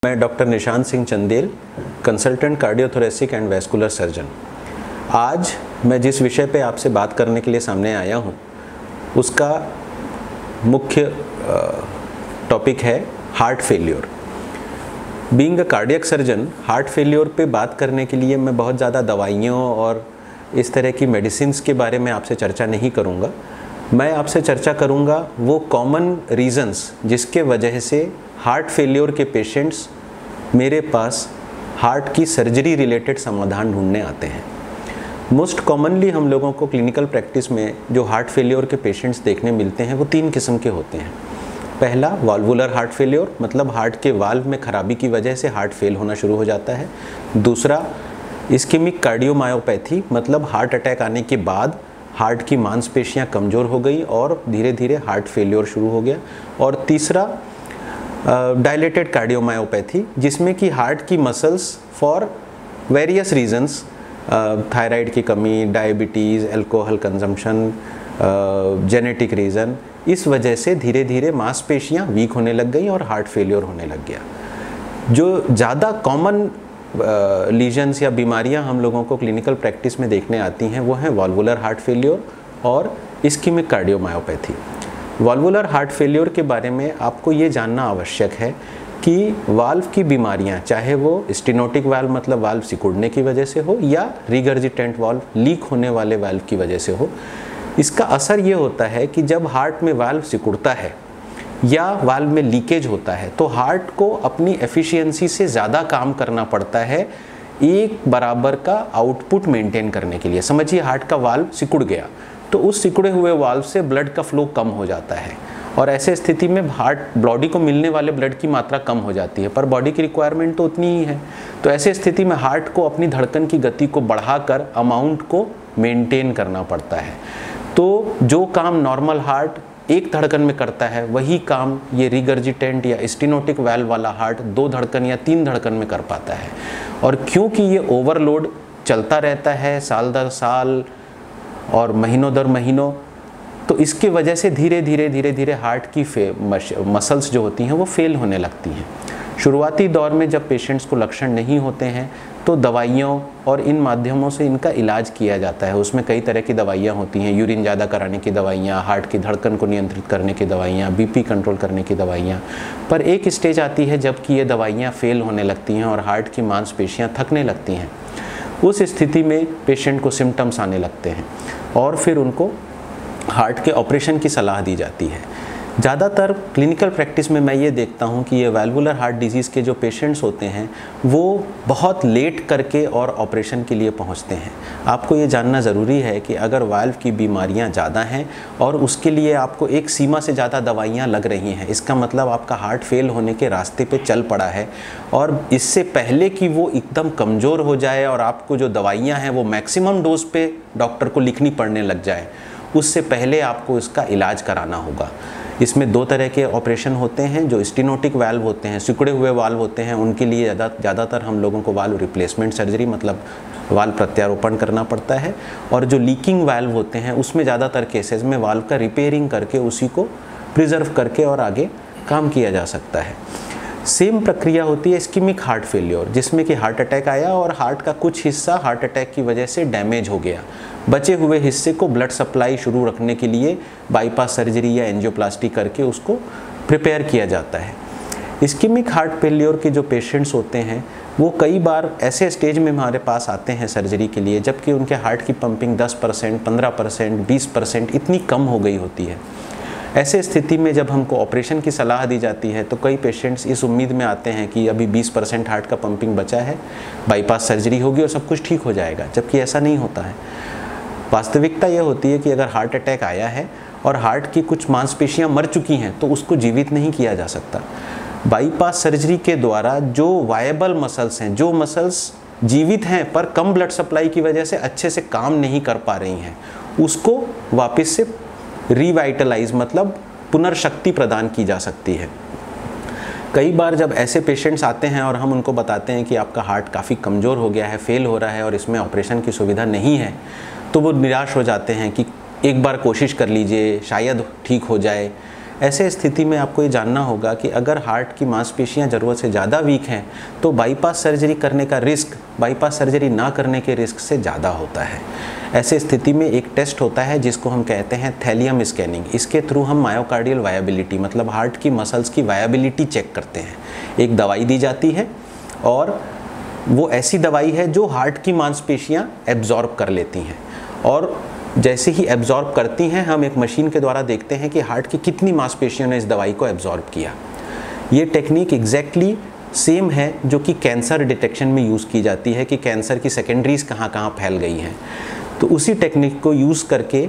मैं doctor Nishant Singh Chandel, consultant cardiothoracic and vascular surgeon. आज मैं जिस विषय पे आपसे बात करने के लिए सामने आया हूँ उसका मुख्य टॉपिक है heart failure. Being a cardiac surgeon, heart failure पे बात करने के लिए मैं बहुत ज़्यादा दवाइयों और इस तरह की मेडिसिन्स के बारे में आपसे चर्चा नहीं करूँगा। मैं आपसे चर्चा करूँगा वो कॉमन रीज़न्स जिसके वजह से हार्ट फेल्योर के पेशेंट्स मेरे पास हार्ट की सर्जरी रिलेटेड समाधान ढूंढने आते हैं। मोस्ट कॉमनली हम लोगों को क्लिनिकल प्रैक्टिस में जो हार्ट फेल्योर के पेशेंट्स देखने मिलते हैं वो 3 किस्म के होते हैं। पहला वाल्वुलर हार्ट फेल्योर, मतलब हार्ट के वाल्व में खराबी की वजह से हार्ट फेल होना शुरू हो जाता है। दूसरा इस्केमिक कार्डियोमायोपैथी, मतलब हार्ट अटैक आने के बाद हार्ट की मांसपेशियां कमज़ोर हो गई और धीरे धीरे हार्ट फेल्योर शुरू हो गया। और तीसरा डायलेटेड कार्डियोमायोपैथी, जिसमें कि हार्ट की muscles for various reasons, thyroid की कमी, diabetes, alcohol consumption, genetic reason, इस वजह से धीरे धीरे मांसपेशियां वीक होने लग गई और हार्ट फेल्योर होने लग गया। जो ज़्यादा कॉमन लीजन्स या बीमारियां हम लोगों को क्लिनिकल प्रैक्टिस में देखने आती हैं वो हैं वाल्वुलर हार्ट फेल्योर और ischemic cardiomyopathy. Valvular heart failure के बारे में आपको ये जानना आवश्यक है कि वाल्व की बीमारियां, चाहे वो स्टेनोटिक वाल्व मतलब वाल्व सिकुड़ने की वजह से हो या रिगर्जिटेंट वाल्व लीक होने वाले वाल्व की वजह से हो, इसका असर ये होता है कि जब हार्ट में वाल्व सिकुड़ता है या वाल्व में लीकेज होता है तो हार्ट को अपनी एफिशिएंसी से ज़्यादा काम करना पड़ता है एक बराबर का आउटपुट मेंटेन करने के लिए। समझिए हार्ट का वाल्व सिकुड़ गया तो उस सिकुड़े हुए वाल्व से ब्लड का फ्लो कम हो जाता है और ऐसे स्थिति में हार्ट बॉडी को मिलने वाले ब्लड की मात्रा कम हो जाती है, पर बॉडी की रिक्वायरमेंट तो उतनी ही है। तो ऐसे स्थिति में हार्ट को अपनी धड़कन की गति को बढ़ाकर अमाउंट को मेंटेन करना पड़ता है। तो जो काम नॉर्मल हार्ट एक धड़कन में करता है वही काम ये रिगर्जिटेंट या स्टेनोटिक वाल्व वाला हार्ट 2 धड़कन या 3 धड़कन में कर पाता है। और क्योंकि ये ओवरलोड चलता रहता है साल दर साल और महीनों दर महीनों, तो इसकी वजह से धीरे धीरे हार्ट की मसल्स जो होती हैं वो फेल होने लगती हैं। शुरुआती दौर में जब पेशेंट्स को लक्षण नहीं होते हैं तो दवाइयों और इन माध्यमों से इनका इलाज किया जाता है। उसमें कई तरह की दवाइयाँ होती हैं, यूरिन ज़्यादा कराने की दवाइयाँ, हार्ट की धड़कन को नियंत्रित करने की दवाइयाँ, बीपी कंट्रोल करने की दवाइयाँ। पर एक स्टेज आती है जबकि ये दवाइयाँ फेल होने लगती हैं और हार्ट की मांसपेशियाँ थकने लगती हैं। उस स्थिति में पेशेंट को सिम्टम्स आने लगते हैं और फिर उनको हार्ट के ऑपरेशन की सलाह दी जाती है। ज़्यादातर क्लिनिकल प्रैक्टिस में मैं ये देखता हूँ कि ये वाल्वुलर हार्ट डिजीज़ के जो पेशेंट्स होते हैं वो बहुत लेट करके और ऑपरेशन के लिए पहुँचते हैं। आपको ये जानना ज़रूरी है कि अगर वाल्व की बीमारियाँ ज़्यादा हैं और उसके लिए आपको एक सीमा से ज़्यादा दवाइयाँ लग रही हैं, इसका मतलब आपका हार्ट फेल होने के रास्ते पे चल पड़ा है और इससे पहले कि वो एकदम कमज़ोर हो जाए और आपको जो दवाइयाँ हैं वो मैक्सिमम डोज पे डॉक्टर को लिखनी पड़ने लग जाए, उससे पहले आपको इसका इलाज कराना होगा। इसमें 2 तरह के ऑपरेशन होते हैं। जो स्टेनोटिक वाल्व होते हैं, सिकुड़े हुए वाल्व होते हैं, उनके लिए ज़्यादातर हम लोगों को वाल्व रिप्लेसमेंट सर्जरी मतलब वाल्व प्रत्यारोपण करना पड़ता है। और जो लीकिंग वाल्व होते हैं उसमें ज़्यादातर केसेस में वाल्व का रिपेयरिंग करके उसी को प्रिजर्व करके और आगे काम किया जा सकता है। सेम प्रक्रिया होती है इस्केमिक हार्ट फेल्योर, जिसमें कि हार्ट अटैक आया और हार्ट का कुछ हिस्सा हार्ट अटैक की वजह से डैमेज हो गया। बचे हुए हिस्से को ब्लड सप्लाई शुरू रखने के लिए बाईपास सर्जरी या एंजियोप्लास्टी करके उसको प्रिपेयर किया जाता है। इस्केमिक हार्ट फेल्योर के जो पेशेंट्स होते हैं वो कई बार ऐसे स्टेज में हमारे पास आते हैं सर्जरी के लिए जबकि उनके हार्ट की पंपिंग 10%, 15%, 20% इतनी कम हो गई होती है। ऐसे स्थिति में जब हमको ऑपरेशन की सलाह दी जाती है तो कई पेशेंट्स इस उम्मीद में आते हैं कि अभी 20% हार्ट का पंपिंग बचा है, बाईपास सर्जरी होगी और सब कुछ ठीक हो जाएगा, जबकि ऐसा नहीं होता है। वास्तविकता यह होती है कि अगर हार्ट अटैक आया है और हार्ट की कुछ मांसपेशियां मर चुकी हैं तो उसको जीवित नहीं किया जा सकता। बाईपास सर्जरी के द्वारा जो वायबल मसल्स हैं, जो मसल्स जीवित हैं पर कम ब्लड सप्लाई की वजह से अच्छे से काम नहीं कर पा रही हैं, उसको वापस से रिवाइटलाइज मतलब पुनर्शक्ति प्रदान की जा सकती है। कई बार जब ऐसे पेशेंट्स आते हैं और हम उनको बताते हैं कि आपका हार्ट काफ़ी कमज़ोर हो गया है, फेल हो रहा है और इसमें ऑपरेशन की सुविधा नहीं है, तो वो निराश हो जाते हैं कि एक बार कोशिश कर लीजिए, शायद ठीक हो जाए। ऐसे स्थिति में आपको ये जानना होगा कि अगर हार्ट की मांसपेशियां ज़रूरत से ज़्यादा वीक हैं तो बाईपास सर्जरी करने का रिस्क बाईपास सर्जरी ना करने के रिस्क से ज़्यादा होता है। ऐसे स्थिति में एक टेस्ट होता है जिसको हम कहते हैं थैलियम स्कैनिंग। इसके थ्रू हम मायोकार्डियल वायबिलिटी मतलब हार्ट की मसल्स की वायबिलिटी चेक करते हैं। एक दवाई दी जाती है और वो ऐसी दवाई है जो हार्ट की मांसपेशियां एब्जॉर्ब कर लेती हैं, और जैसे ही एब्जॉर्ब करती हैं हम एक मशीन के द्वारा देखते हैं कि हार्ट की कितनी मांसपेशियों ने इस दवाई को एब्जॉर्ब किया। ये टेक्निक एग्जैक्टली सेम है जो कि कैंसर डिटेक्शन में यूज़ की जाती है कि कैंसर की सेकेंडरीज कहाँ कहाँ फैल गई हैं। तो उसी टेक्निक को यूज़ करके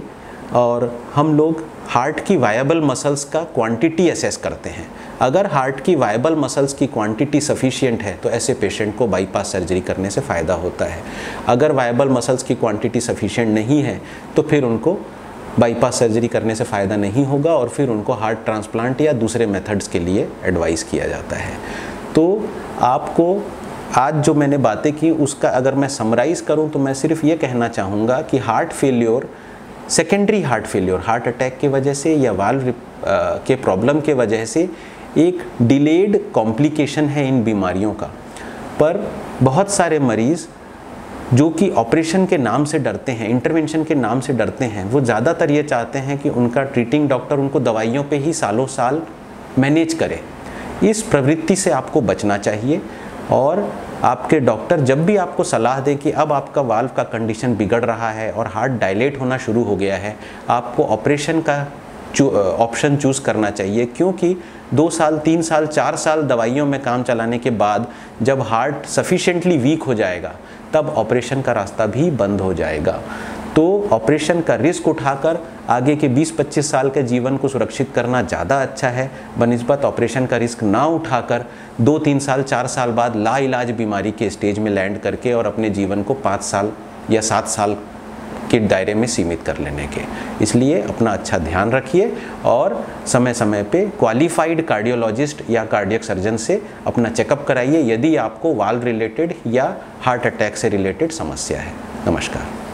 और हम लोग हार्ट की वायबल मसल्स का क्वांटिटी असेस करते हैं। अगर हार्ट की वायबल मसल्स की क्वांटिटी सफिशिएंट है तो ऐसे पेशेंट को बाईपास सर्जरी करने से फ़ायदा होता है। अगर वायबल मसल्स की क्वांटिटी सफिशिएंट नहीं है तो फिर उनको बाईपास सर्जरी करने से फ़ायदा नहीं होगा और फिर उनको हार्ट ट्रांसप्लांट या दूसरे मेथड्स के लिए एडवाइस किया जाता है। तो आपको आज जो मैंने बातें की उसका अगर मैं समराइज़ करूं तो मैं सिर्फ ये कहना चाहूँगा कि heart failure, secondary heart failure, heart attack की वजह से या वाल्व के प्रॉब्लम के वजह से एक डिलेड कॉम्प्लिकेशन है इन बीमारियों का। पर बहुत सारे मरीज़ जो कि ऑपरेशन के नाम से डरते हैं, इंटरवेंशन के नाम से डरते हैं, वो ज़्यादातर ये चाहते हैं कि उनका ट्रीटिंग डॉक्टर उनको दवाइयों पे ही सालों साल मैनेज करे। इस प्रवृत्ति से आपको बचना चाहिए और आपके डॉक्टर जब भी आपको सलाह दें कि अब आपका वाल्व का कंडीशन बिगड़ रहा है और हार्ट डायलेट होना शुरू हो गया है, आपको ऑपरेशन का ऑप्शन चूज़ करना चाहिए, क्योंकि 2 साल 3 साल 4 साल दवाइयों में काम चलाने के बाद जब हार्ट सफिशिएंटली वीक हो जाएगा तब ऑपरेशन का रास्ता भी बंद हो जाएगा। तो ऑपरेशन का रिस्क उठाकर आगे के 20-25 साल के जीवन को सुरक्षित करना ज़्यादा अच्छा है बनिस्बत ऑपरेशन का रिस्क ना उठाकर 2-3 साल 4 साल बाद लाइलाज बीमारी के स्टेज में लैंड करके और अपने जीवन को 5 साल या 7 साल के दायरे में सीमित कर लेने के। इसलिए अपना अच्छा ध्यान रखिए और समय समय पे क्वालिफाइड कार्डियोलॉजिस्ट या कार्डियक सर्जन से अपना चेकअप कराइए यदि आपको वाल्व रिलेटेड या हार्ट अटैक से रिलेटेड समस्या है। नमस्कार।